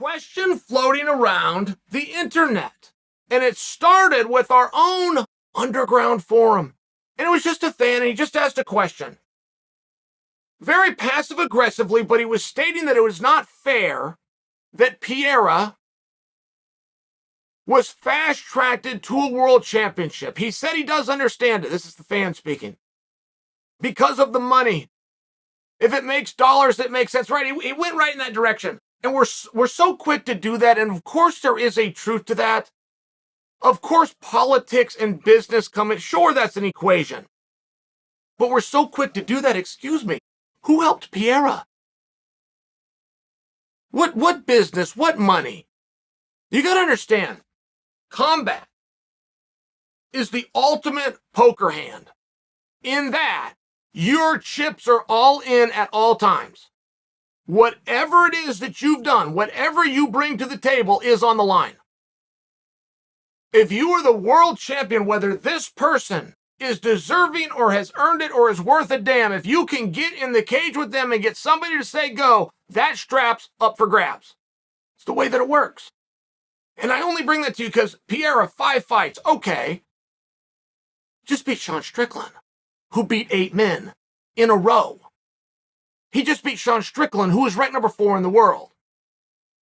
question floating around the internet. And it started with our own underground forum. And it was just a fan, and he just asked a question. Very passive-aggressively, but he was stating that it was not fair that Pereira was fast-tracked to a world championship. He said he does understand it. This is the fan speaking. Because of the money. If it makes dollars, it makes sense. Right? He went right in that direction. And we're so quick to do that, and of course there is a truth to that. Of course politics and business come in. Sure, that's an equation. But we're so quick to do that. Excuse me. Who helped Pereira? What business? What money? You got to understand, combat is the ultimate poker hand in that your chips are all in at all times. Whatever it is that you've done, whatever you bring to the table is on the line. If you are the world champion, whether this person is deserving or has earned it or is worth a damn, if you can get in the cage with them and get somebody to say go, that strap's up for grabs. It's the way that it works. And I only bring that to you because Pereira, 5 fights, okay. Just beat Sean Strickland, who beat 8 men in a row. He just beat Sean Strickland, who is ranked number 4 in the world.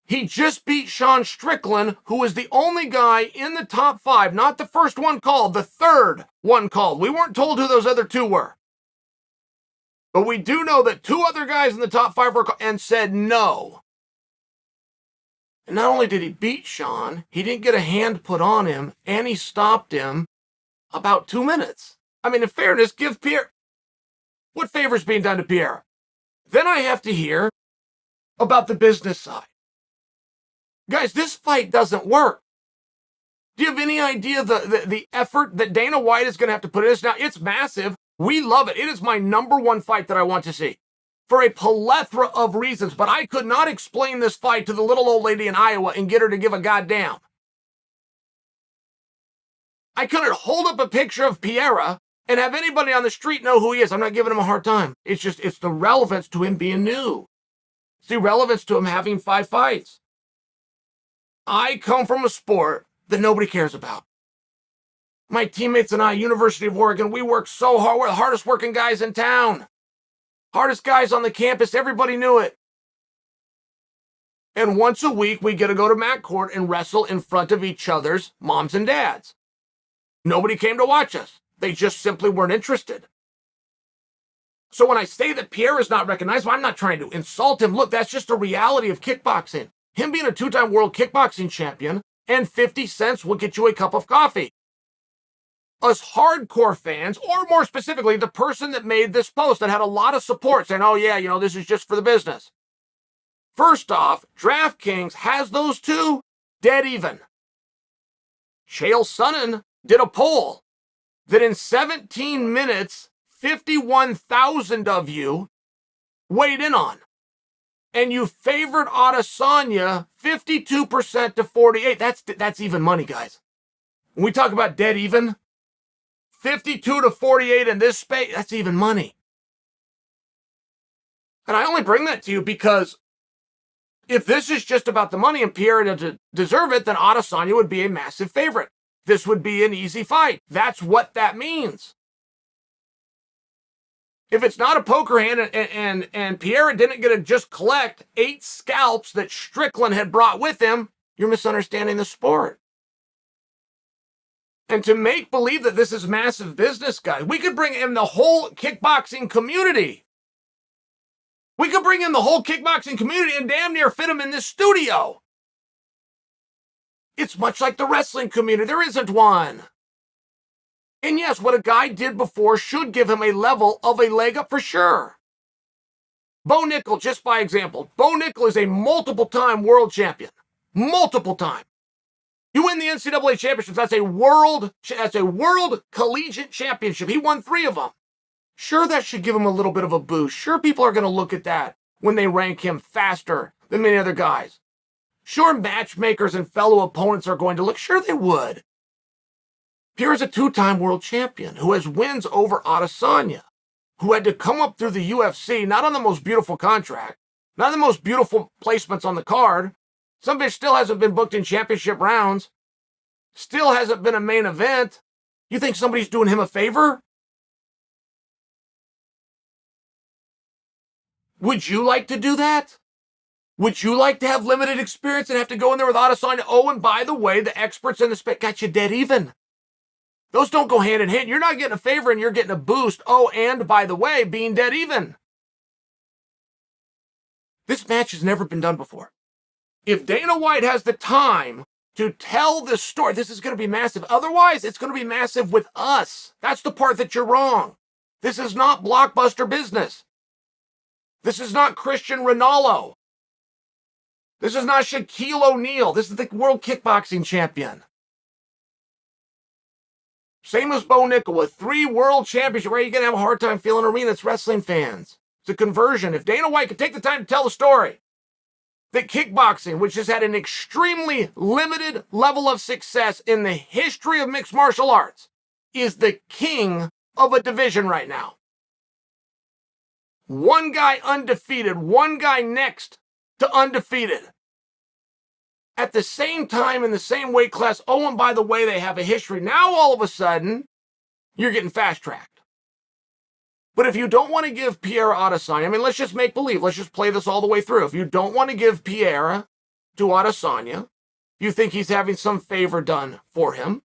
He just beat Sean Strickland, who was the only guy in the top 5, not the first one called, the third one called. We weren't told who those other 2 were. But we do know that 2 other guys in the top 5 were called and said no. And not only did he beat Sean, he didn't get a hand put on him, and he stopped him about 2 minutes. I mean, in fairness, give Pierre... What favor's being done to Pierre? Then I have to hear about the business side. Guys, this fight doesn't work. Do you have any idea the effort that Dana White is going to have to put in this? Now, it's massive. We love it. It is my number 1 fight that I want to see for a plethora of reasons, but I could not explain this fight to the little old lady in Iowa and get her to give a goddamn. I couldn't hold up a picture of Pereira and have anybody on the street know who he is. I'm not giving him a hard time. It's the relevance to him being new. It's the relevance to him having 5 fights. I come from a sport that nobody cares about. My teammates and I, University of Oregon, we work so hard. We're the hardest working guys in town. Hardest guys on the campus. Everybody knew it. And once a week, we get to go to mat court and wrestle in front of each other's moms and dads. Nobody came to watch us. They just simply weren't interested. So when I say that Pierre is not recognizable, I'm not trying to insult him. Look, that's just the reality of kickboxing. Him being a 2-time world kickboxing champion and 50 cents will get you a cup of coffee. Us hardcore fans, or more specifically, the person that made this post that had a lot of support saying, oh yeah, this is just for the business. First off, DraftKings has those 2 dead even. Chael Sonnen did a poll that in 17 minutes, 51,000 of you weighed in on. And you favored Adesanya 52% to 48%. That's even money, guys. When we talk about dead even, 52 to 48 in this space, that's even money. And I only bring that to you because if this is just about the money and Pierre to deserve it, then Adesanya would be a massive favorite. This would be an easy fight. That's what that means. If it's not a poker hand and Pierre didn't get to just collect 8 scalps that Strickland had brought with him, you're misunderstanding the sport. And to make believe that this is massive business, guys, we could bring in the whole kickboxing community. We could bring in the whole kickboxing community and damn near fit them in this studio. It's much like the wrestling community. There isn't one. And yes, what a guy did before should give him a level of a leg up for sure. Bo Nickel, just by example. Bo Nickel is a multiple-time world champion. Multiple time. You win the NCAA championships, that's a world collegiate championship. He won 3 of them. Sure, that should give him a little bit of a boost. Sure, people are going to look at that when they rank him faster than many other guys. Sure, matchmakers and fellow opponents are going to look. Sure, they would. Pierre is a 2-time world champion who has wins over Adesanya, who had to come up through the UFC, not on the most beautiful contract, not the most beautiful placements on the card, Some bitch still hasn't been booked in championship rounds. Still hasn't been a main event. You think somebody's doing him a favor? Would you like to do that? Would you like to have limited experience and have to go in there with Adesanya? Oh, and by the way, the experts in the spec got you dead even. Those don't go hand in hand. You're not getting a favor and you're getting a boost. Oh, and by the way, being dead even. This match has never been done before. If Dana White has the time to tell this story, this is going to be massive. Otherwise, it's going to be massive with us. That's the part that you're wrong. This is not blockbuster business. This is not Christian Ronaldo. This is not Shaquille O'Neal. This is the world kickboxing champion. Same as Bo Nickel with 3 world championships. Where you're going to have a hard time feeling arena. It's wrestling fans. It's a conversion. If Dana White could take the time to tell the story that kickboxing, which has had an extremely limited level of success in the history of mixed martial arts, is the king of a division right now. One guy undefeated, one guy next to undefeated. At the same time, in the same weight class, oh, and by the way, they have a history. Now, all of a sudden, you're getting fast-tracked. But if you don't want to give Pereira Adesanya, I mean, let's just make believe. Let's just play this all the way through. If you don't want to give Pereira to Adesanya, you think he's having some favor done for him,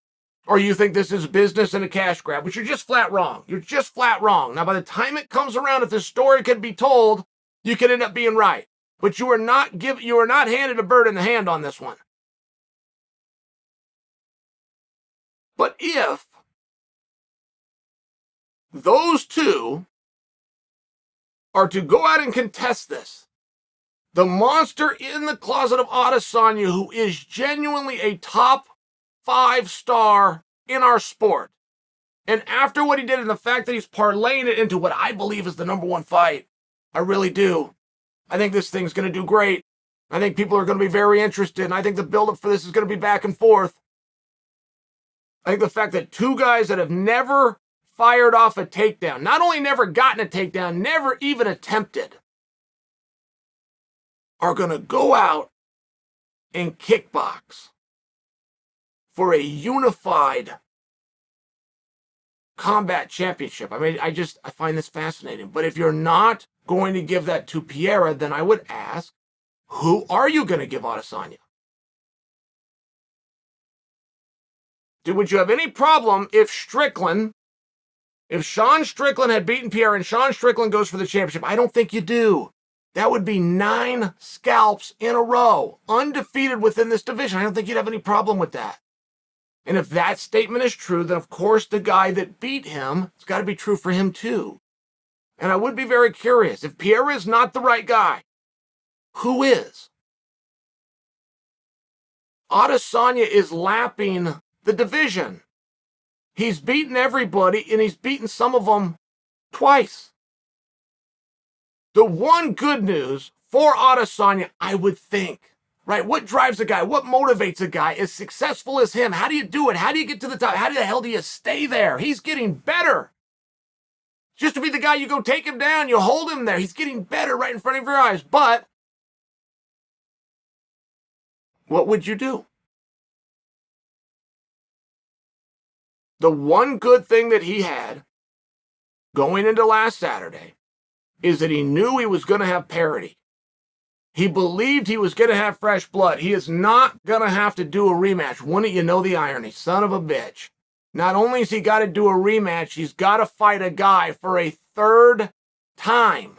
or you think this is business and a cash grab, which you're just flat wrong. You're just flat wrong. Now, by the time it comes around, if this story can be told, you can end up being right. But you are not handed a bird in the hand on this one. But if those two are to go out and contest this, the monster in the closet of Adesanya, who is genuinely a top 5-star in our sport, and after what he did and the fact that he's parlaying it into what I believe is the #1 fight, I really do. I think this thing's going to do great. I think people are going to be very interested, and I think the buildup for this is going to be back and forth. I think the fact that 2 guys that have never fired off a takedown, not only never gotten a takedown, never even attempted, are going to go out and kickbox for a unified combat championship. I mean, I find this fascinating. But if you're not going to give that to Pereira, then I would ask, who are you going to give Adesanya? Would you have any problem if Sean Strickland had beaten Pereira and Sean Strickland goes for the championship? I don't think you do. That would be 9 scalps in a row, undefeated within this division. I don't think you'd have any problem with that. And if that statement is true, then of course the guy that beat him, it's got to be true for him too. And I would be very curious, if Pereira is not the right guy, who is? Adesanya is lapping the division. He's beaten everybody, and he's beaten some of them twice. The one good news for Adesanya, I would think, right? What drives a guy? What motivates a guy as successful as him? How do you do it? How do you get to the top? How the hell do you stay there? He's getting better. Just to be the guy, you go take him down, you hold him there. He's getting better right in front of your eyes. But what would you do? The one good thing that he had going into last Saturday is that he knew he was going to have parity. He believed he was going to have fresh blood. He is not going to have to do a rematch. Wouldn't you know the irony? Son of a bitch. Not only has he got to do a rematch, he's got to fight a guy for a 3rd time.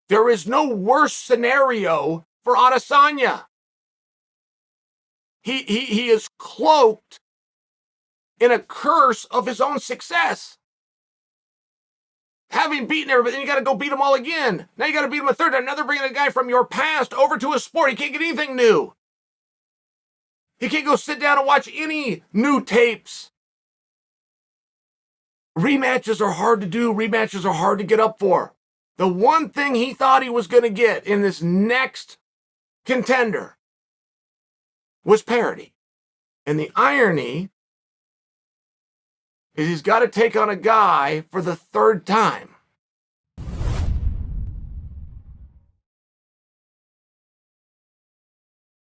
There is no worse scenario for Adesanya. He is cloaked in a curse of his own success. Having beaten everybody, then you got to go beat them all again. Now you got to beat them a 3rd time. Now they're bringing a guy from your past over to a sport. He can't get anything new. He can't go sit down and watch any new tapes. Rematches are hard to do. Rematches are hard to get up for. The one thing he thought he was going to get in this next contender was parity. And the irony is he's got to take on a guy for the 3rd time.